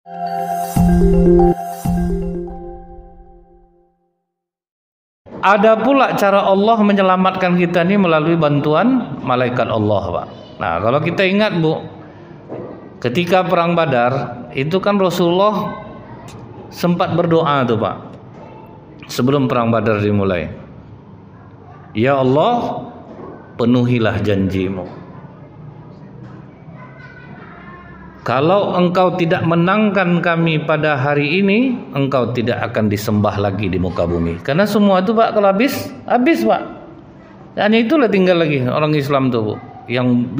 Ada pula cara Allah menyelamatkan kita ini melalui bantuan malaikat Allah, Pak. Nah, kalau kita ingat, Bu, ketika perang Badar itu kan Rasulullah sempat berdoa tuh, Pak, sebelum perang Badar dimulai. Ya Allah, penuhilah janjimu. Kalau engkau tidak menangkan kami pada hari ini, engkau tidak akan disembah lagi di muka bumi. Karena semua itu, Pak, kalau habis, Pak. Hanya itulah tinggal lagi orang Islam tuh, Bu.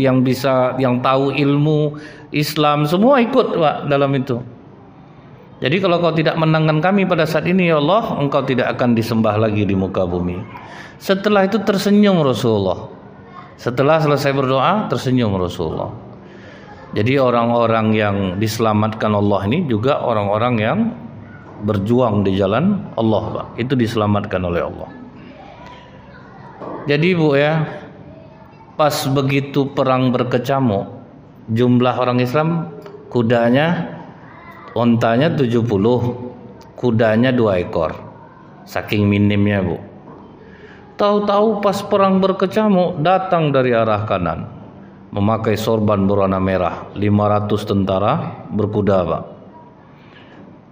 Yang bisa, yang tahu ilmu Islam, semua ikut, Pak, dalam itu. Jadi kalau kau tidak menangkan kami pada saat ini, ya Allah, engkau tidak akan disembah lagi di muka bumi. Setelah itu tersenyum Rasulullah. Setelah selesai berdoa, tersenyum Rasulullah. Jadi orang-orang yang diselamatkan Allah ini juga orang-orang yang berjuang di jalan Allah, Pak. Itu diselamatkan oleh Allah. Jadi, Bu, ya, pas begitu perang berkecamuk, jumlah orang Islam, kudanya, ontanya 70, kudanya 2 ekor. Saking minimnya, Bu. Tahu-tahu pas perang berkecamuk datang dari arah kanan, memakai sorban berwarna merah, 500 tentara berkuda, Pak.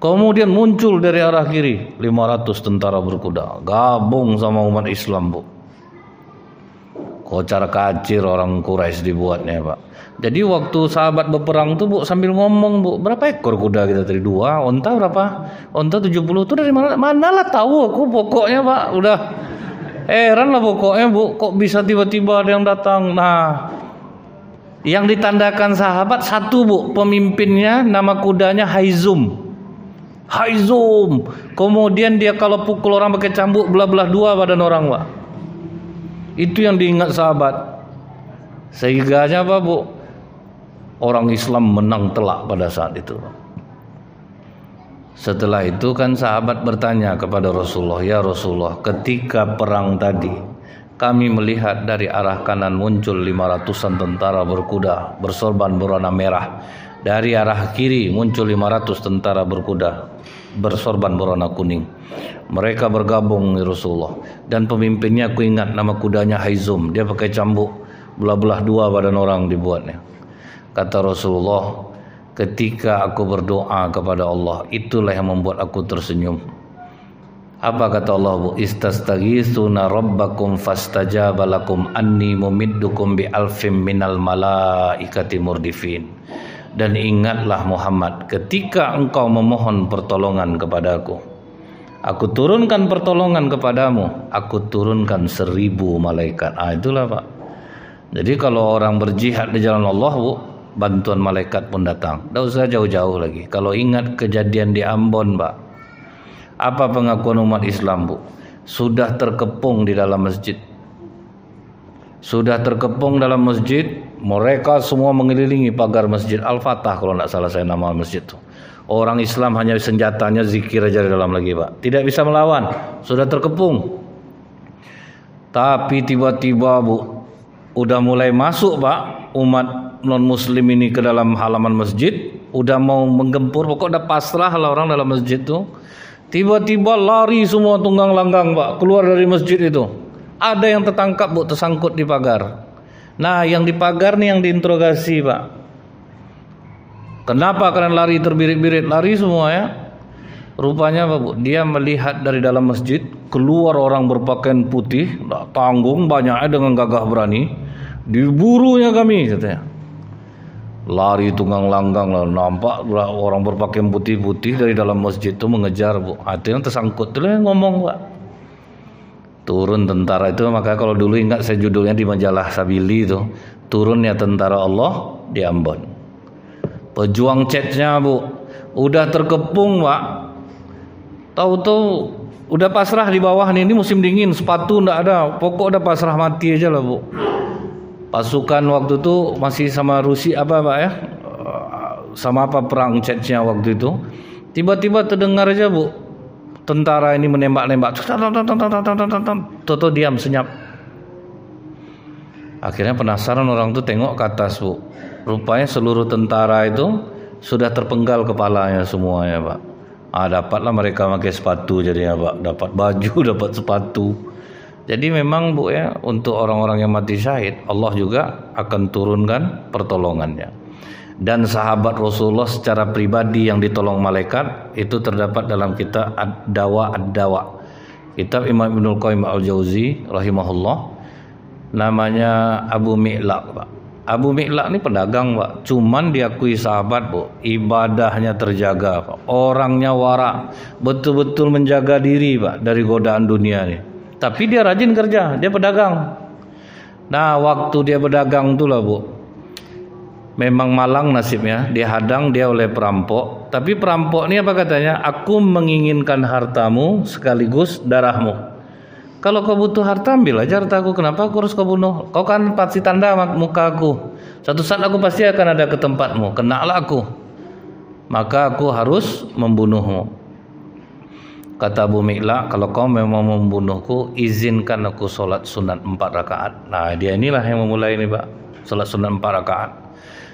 Kemudian muncul dari arah kiri 500 tentara berkuda, gabung sama umat Islam, Bu. Kocar kacir orang Quraisy dibuatnya, Pak. Jadi waktu sahabat berperang tuh, Bu, sambil ngomong, Bu, berapa ekor kuda kita tadi? 2, onta berapa? Onta 70 tuh dari mana? Manalah tahu aku, pokoknya, Pak, udah heran lah pokoknya, Bu, kok bisa tiba-tiba ada yang datang. Nah, yang ditandakan sahabat satu, Bu, pemimpinnya nama kudanya Haizum. Kemudian dia kalau pukul orang pakai cambuk belah-belah 2 badan orang, Pak. Itu yang diingat sahabat. Sehingga apa, Bu? Orang Islam menang telak pada saat itu. Setelah itu kan sahabat bertanya kepada Rasulullah, ya Rasulullah, ketika perang tadi kami melihat dari arah kanan muncul 500-an tentara berkuda bersorban berwarna merah. Dari arah kiri muncul 500 tentara berkuda bersorban berwarna kuning. Mereka bergabung ya Rasulullah. Dan pemimpinnya aku ingat nama kudanya Haizum. Dia pakai cambuk belah-belah 2 badan orang dibuatnya. Kata Rasulullah, ketika aku berdoa kepada Allah, itulah yang membuat aku tersenyum. Apa kata Allah, Bu? Istastaghitsuna rabbakum fastajaba lakum anni mumiddukum bi alfim minal malaikati murdifin. Dan ingatlah Muhammad, ketika engkau memohon pertolongan kepadaku, aku turunkan pertolongan kepadamu, aku turunkan 1000 malaikat. Itulah, Pak. Jadi kalau orang berjihad di jalan Allah, Bu, bantuan malaikat pun datang. Tidak usah jauh-jauh lagi. Kalau ingat kejadian di Ambon, Pak, apa pengakuan umat Islam, Bu? Sudah terkepung di dalam masjid. Sudah terkepung dalam masjid. Mereka semua mengelilingi pagar masjid Al-Fatah, kalau tidak salah saya nama masjid itu. Orang Islam hanya senjatanya zikir aja di dalam lagi, Pak. Tidak bisa melawan. Sudah terkepung. Tapi tiba-tiba, Bu, udah mulai masuk, Pak, umat non-muslim ini ke dalam halaman masjid. Udah mau menggempur. Pokok udah pasrah lah orang dalam masjid itu. Tiba-tiba lari semua tunggang langgang, Pak, keluar dari masjid itu. Ada yang tertangkap, Bu, tersangkut di pagar. Nah, yang di pagar nih yang diinterogasi, Pak. Kenapa kalian lari terbirit-birit? Lari semua, ya. Rupanya, Pak, Bu, dia melihat dari dalam masjid keluar orang berpakaian putih, tanggung banyaknya dengan gagah berani. Diburunya kami, katanya. Lari tunggang langgang lah, nampak orang berpakaian putih-putih dari dalam masjid itu mengejar, Bu. Ada yang tersangkut, itu yang ngomong, Pak. Turun tentara itu, maka kalau dulu ingat saya judulnya di majalah Sabili itu, turunnya tentara Allah di Ambon. Pejuang chatnya, Bu, udah terkepung, Pak. Tahu-tahu udah pasrah di bawah nih, ini musim dingin, sepatu ndak ada, pokok udah pasrah mati aja lah, Bu. Pasukan waktu itu masih sama Rusia apa, Pak, ya? Sama apa perang chatnya waktu itu. Tiba-tiba terdengar aja, Bu, tentara ini menembak-nembak. Toto diam senyap. Akhirnya penasaran orang itu tengok ke atas, Bu. Rupanya seluruh tentara itu sudah terpenggal kepalanya semuanya Pak. Dapatlah mereka pakai sepatu jadinya Pak, dapat baju, dapat sepatu. Jadi memang Bu ya, untuk orang-orang yang mati syahid Allah juga akan turunkan pertolongannya. Dan sahabat Rasulullah secara pribadi yang ditolong malaikat itu terdapat dalam kitab Ad-Dawa Ad-Dawa, kitab Imam Ibnul Qayyim Al-Jauzi rahimahullah, namanya Abu Mi'laq Pak. Abu Mi'laq ini pedagang Pak, cuman diakui sahabat Bu, ibadahnya terjaga Pak, orangnya wara, betul-betul menjaga diri Pak dari godaan dunia nih. Tapi dia rajin kerja, dia pedagang. Nah waktu dia pedagang itulah Bu, memang malang nasibnya, dihadang dia oleh perampok. Tapi perampok ini apa katanya? Aku menginginkan hartamu sekaligus darahmu. Kalau kau butuh harta, ambil aja hartaku. Kenapa aku harus kau bunuh? Kau kan pasti tanda muka aku. Suatu saat aku pasti akan ada ke tempatmu. Kenalah aku. Maka aku harus membunuhmu. Kata Abu Mi'laq, kalau kau memang membunuhku, izinkan aku sholat sunat 4 rakaat. Nah dia inilah yang memulai ini Pak, sholat sunat 4 rakaat.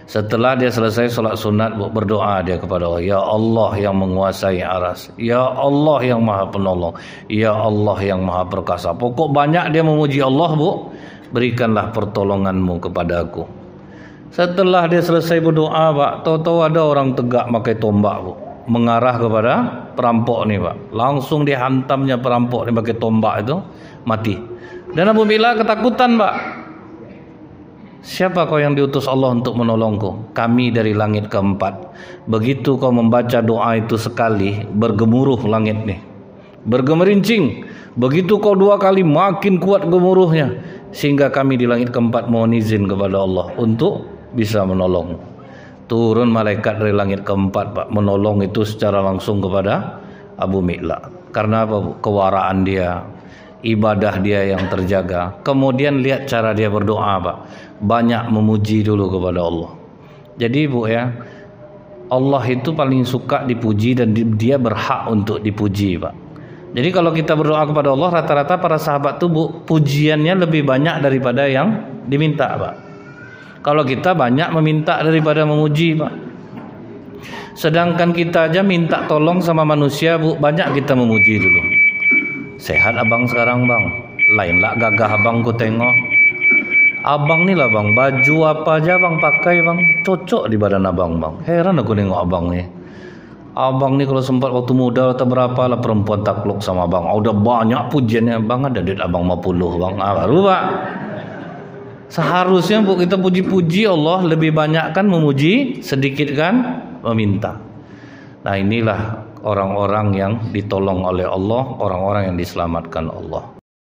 Setelah dia selesai sholat sunat, berdoa dia kepada Allah, ya Allah yang menguasai aras, ya Allah yang maha penolong, ya Allah yang maha perkasa. Pokok banyak dia memuji Allah Bu, berikanlah pertolonganmu kepada aku. Setelah dia selesai berdoa Pak, tahu-tahu ada orang tegak pakai tombak Bu, mengarah kepada perampok nih Pak. Langsung dihantamnya perampok nih pakai tombak itu, mati. Dan Abu Mi'laq ketakutan Pak. Siapa kau yang diutus Allah untuk menolongku? Kami dari langit keempat. Begitu kau membaca doa itu sekali, bergemuruh langit nih, bergemerincing. Begitu kau 2 kali, makin kuat gemuruhnya, sehingga kami di langit keempat mohon izin kepada Allah untuk bisa menolongmu. Turun malaikat dari langit keempat Pak, menolong itu secara langsung kepada Abu Mi'laq. Karena apa? Kewaraan dia, ibadah dia yang terjaga. Kemudian lihat cara dia berdoa Pak, banyak memuji dulu kepada Allah. Jadi Bu ya, Allah itu paling suka dipuji dan dia berhak untuk dipuji Pak. Jadi kalau kita berdoa kepada Allah, rata-rata para sahabat tuh Bu, pujiannya lebih banyak daripada yang diminta Pak. Kalau kita banyak meminta daripada memuji Pak. Sedangkan kita aja minta tolong sama manusia Bu, banyak kita memuji dulu. Sehat abang sekarang bang, lain lah gagah abang ku tengok. Abang nih lah bang, baju apa aja bang pakai bang, cocok di badan abang bang. Heran aku nengok abang nih. Abang nih kalau sempat waktu muda atau berapa lah perempuan takluk sama abang. Udah banyak pujiannya bang, ada duit abang 50 bang. Baru Pak. Seharusnya Bu kita puji-puji Allah, lebih banyak kan memuji, sedikit kan meminta. Nah inilah orang-orang yang ditolong oleh Allah, orang-orang yang diselamatkan Allah.